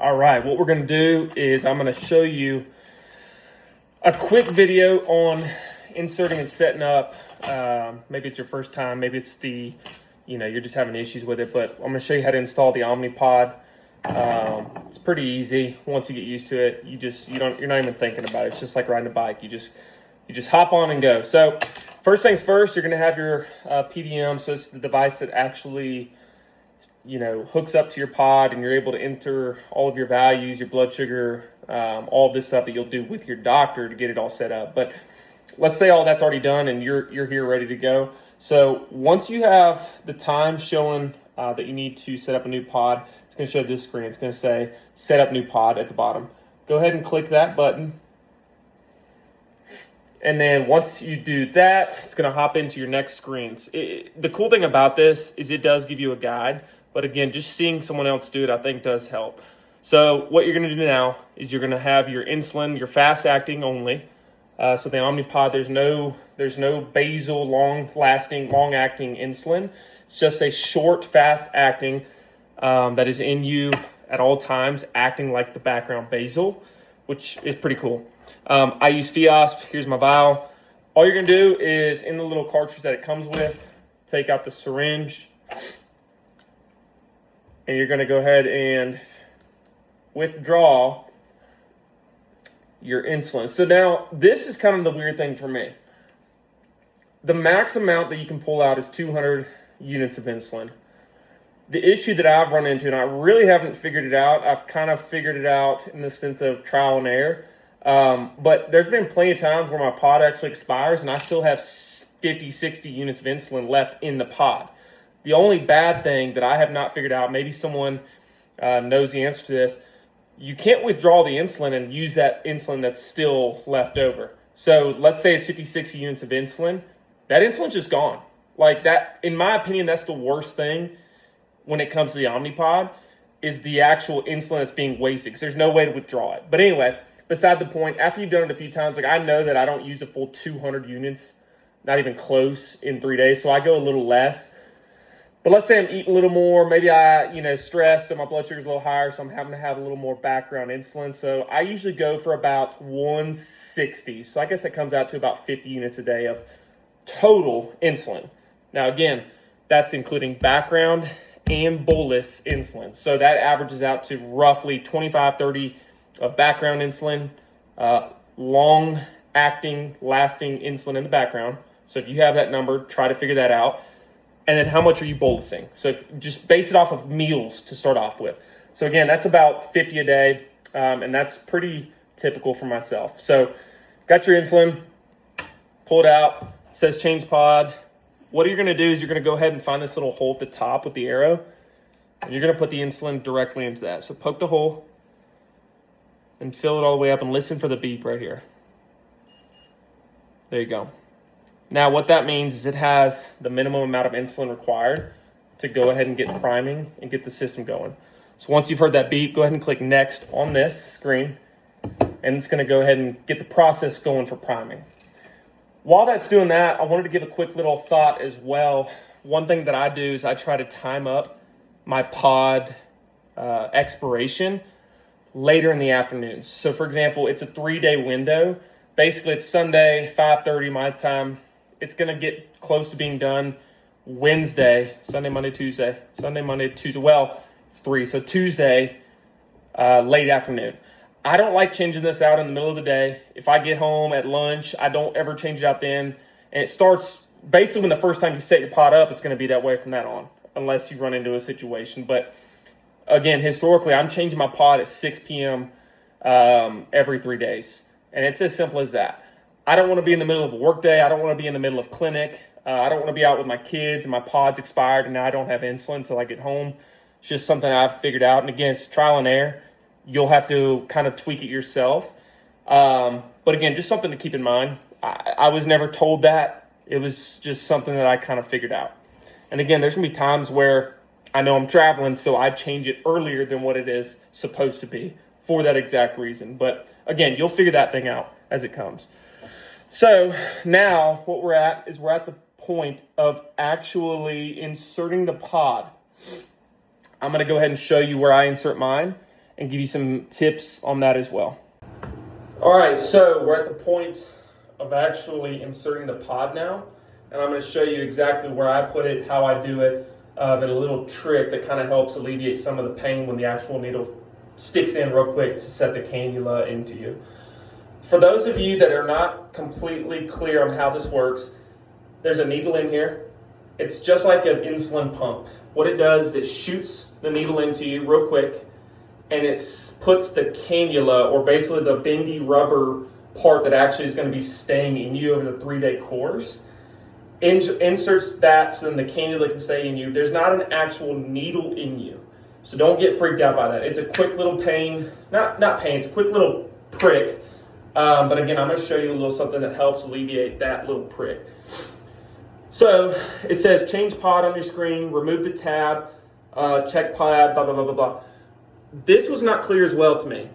All right, what we're going to do is I'm going to show you a quick video on inserting and setting up. Maybe it's your first time, maybe it's you're just having issues with it, but I'm going to show you how to install the OMNIPOD. It's pretty easy. Once you get used to it, you're not even thinking about it. It's just like riding a bike. You just hop on and go. So first things first, you're going to have your PDM. So it's the device that actually hooks up to your pod, and you're able to enter all of your values, your blood sugar, all of this stuff that you'll do with your doctor to get it all set up. But let's say all that's already done and you're here ready to go. So once you have the time showing that you need to set up a new pod, it's going to show this screen. It's going to say set up new pod at the bottom. Go ahead and click that button. And then once you do that, it's going to hop into your next screens. The cool thing about this is it does give you a guide. But again, just seeing someone else do it, I think, does help. So what you're going to do now is you're going to have your insulin, your fast-acting only. So the OMNIPOD, there's no basal, long-acting insulin. It's just a short, fast-acting that is in you at all times, acting like the background basal, which is pretty cool. I use FIASP. Here's my vial. All you're going to do is, in the little cartridge that it comes with, take out the syringe. And you're going to go ahead and withdraw your insulin. So now, this is kind of the weird thing for me. The max amount that you can pull out is 200 units of insulin. The issue that I've run into, and I really haven't figured it out, I've kind of figured it out in the sense of trial and error. But there's been plenty of times where my pod actually expires and I still have 50, 60 units of insulin left in the pod. The only bad thing that I have not figured out, maybe someone knows the answer to this, you can't withdraw the insulin and use that insulin that's still left over. So let's say it's 50, 60 units of insulin. That insulin's just gone. Like that, in my opinion, that's the worst thing when it comes to the OMNIPOD, is the actual insulin that's being wasted, because there's no way to withdraw it. But anyway, beside the point, after you've done it a few times, like I know that I don't use a full 200 units, not even close, in 3 days. So I go a little less. But let's say I'm eating a little more, maybe I, stressed, so my blood sugar's a little higher, so I'm having to have a little more background insulin. So I usually go for about 160. So I guess that comes out to about 50 units a day of total insulin. Now again, that's including background and bolus insulin. So that averages out to roughly 25, 30 of background insulin, long-acting, lasting insulin in the background. So if you have that number, try to figure that out. And then how much are you bolusing? So just base it off of meals to start off with. So again, that's about 50 a day, and that's pretty typical for myself. So got your insulin, pull it out, it says change pod. What you're gonna do is you're gonna go ahead and find this little hole at the top with the arrow, and you're gonna put the insulin directly into that. So poke the hole and fill it all the way up and listen for the beep right here. There you go. Now, what that means is it has the minimum amount of insulin required to go ahead and get priming and get the system going. So once you've heard that beep, go ahead and click next on this screen, and it's going to go ahead and get the process going for priming. While that's doing that, I wanted to give a quick little thought as well. One thing that I do is I try to time up my pod expiration later in the afternoons. So for example, it's a 3-day window. Basically, it's Sunday, 5:30 my time. It's going to get close to being done Wednesday, Sunday, Monday, Tuesday. Well, it's 3. So Tuesday, late afternoon. I don't like changing this out in the middle of the day. If I get home at lunch, I don't ever change it out then. And it starts basically when the first time you set your pod up, it's going to be that way from that on, unless you run into a situation. But again, historically, I'm changing my pod at 6 p.m. Every 3 days. And it's as simple as that. I don't want to be in the middle of a work day. I don't want to be in the middle of clinic. I don't want to be out with my kids and my pod's expired and now I don't have insulin until I get home. It's just something I've figured out. And again, it's trial and error. You'll have to kind of tweak it yourself. But again, just something to keep in mind. I was never told that. It was just something that I kind of figured out. And again, there's going to be times where I know I'm traveling, so I change it earlier than what it is supposed to be for that exact reason. But again, you'll figure that thing out as it comes. So now what we're at is we're at the point of actually inserting the pod. I'm going to go ahead and show you where I insert mine. and give you some tips on that as well. All right, so we're at the point of actually inserting the pod now, and I'm going to show you exactly where I put it, how I do it, and a little trick that kind of helps alleviate some of the pain when the actual needle sticks in real quick to set the cannula into you. For those of you that are not completely clear on how this works, there's a needle in here. It's just like an insulin pump. What it does is it shoots the needle into you real quick, and it puts the cannula, or basically the bendy rubber part that actually is going to be staying in you over the 3-day course, inserts that so then the cannula can stay in you. There's not an actual needle in you, so don't get freaked out by that. It's a quick little pain, not pain, it's a quick little prick. But again, I'm going to show you a little something that helps alleviate that little prick. So it says change pod on your screen, remove the tab, check pod, blah, blah, blah, blah, blah. This was not clear as well to me.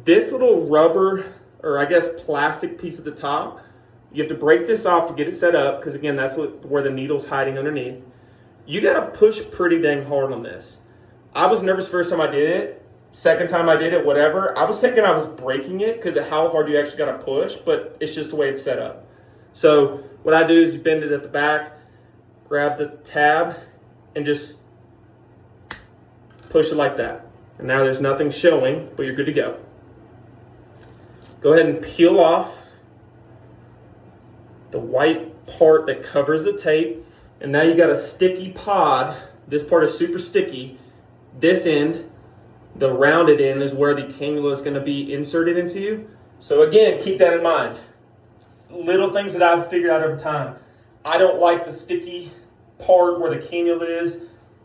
This little rubber, or I guess plastic piece at the top, you have to break this off to get it set up, because again, that's where the needle's hiding underneath. You got to push pretty dang hard on this. I was nervous first time I did it. Second time I did it, whatever. I was thinking I was breaking it because of how hard you actually got to push, but it's just the way it's set up. So what I do is you bend it at the back, grab the tab, and just push it like that. And now there's nothing showing, but you're good to go. Go ahead and peel off the white part that covers the tape. And now you got a sticky pod. This part is super sticky. This end, the rounded end, is where the cannula is going to be inserted into you. So again, keep that in mind. Little things that I've figured out over time. I don't like the sticky part where the cannula is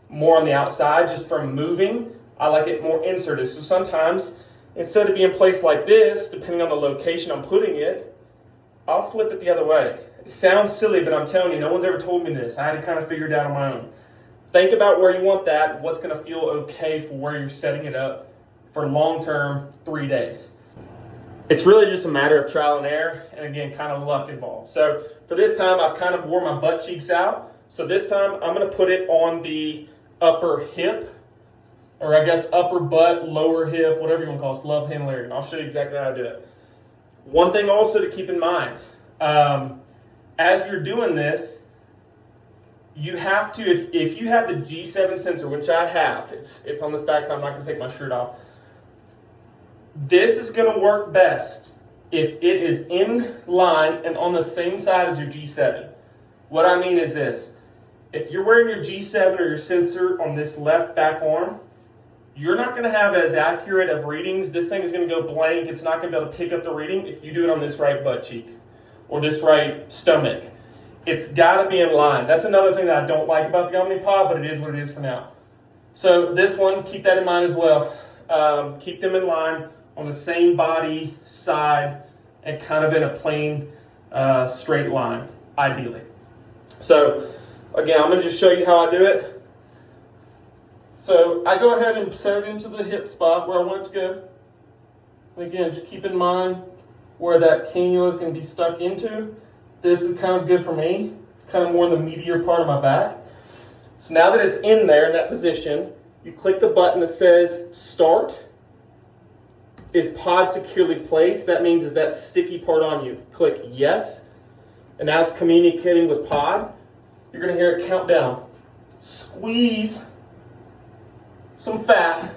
more on the outside, just from moving. I like it more inserted. So sometimes, instead of being placed like this, depending on the location I'm putting it, I'll flip it the other way. It sounds silly, but I'm telling you, no one's ever told me this. I had to kind of figure it out on my own. Think about where you want that, what's going to feel okay for where you're setting it up for long-term 3 days. It's really just a matter of trial and error, and again, kind of luck involved. So for this time, I've kind of wore my butt cheeks out. So this time, I'm going to put it on the upper hip, or I guess upper butt, lower hip, whatever you want to call it, love handle area. And I'll show you exactly how to do it. One thing also to keep in mind, as you're doing this, you have to, if you have the G7 sensor, which I have, it's on this back, so I'm not going to take my shirt off. This is going to work best if it is in line and on the same side as your G7. What I mean is this. If you're wearing your G7 or your sensor on this left back arm, you're not going to have as accurate of readings. This thing is going to go blank. It's not going to be able to pick up the reading if you do it on this right butt cheek or this right stomach. It's got to be in line. That's another thing that I don't like about the OMNIPOD, but it is what it is for now. So this one, keep that in mind as well. Keep them in line on the same body side and kind of in a plain straight line, ideally. So again, I'm going to just show you how I do it. So I go ahead and set it into the hip spot where I want it to go. And again, just keep in mind where that cannula is going to be stuck into. This is kind of good for me. It's kind of more in the meatier part of my back. So now that it's in there in that position, you click the button that says start. Is pod securely placed? That means is that sticky part on you. Click yes. And now it's communicating with pod. You're going to hear it count down. Squeeze some fat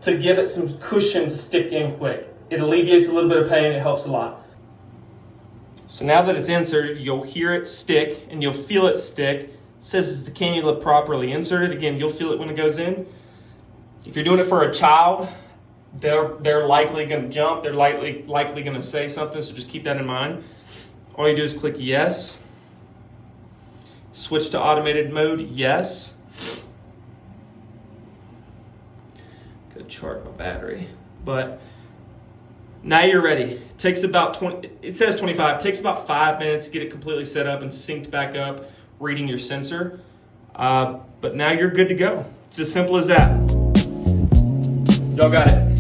to give it some cushion to stick in quick. It alleviates a little bit of pain. It helps a lot. So now that it's inserted, you'll hear it stick and you'll feel it stick. It says it's the cannula properly inserted. Again, you'll feel it when it goes in. If you're doing it for a child, they're likely going to jump. They're likely going to say something, so just keep that in mind. All you do is click yes. Switch to automated mode, yes. Gotta charge my battery. But now you're ready. It takes about 20, it says 25, it takes about 5 minutes to get it completely set up and synced back up, reading your sensor. But now you're good to go. It's as simple as that. Y'all got it.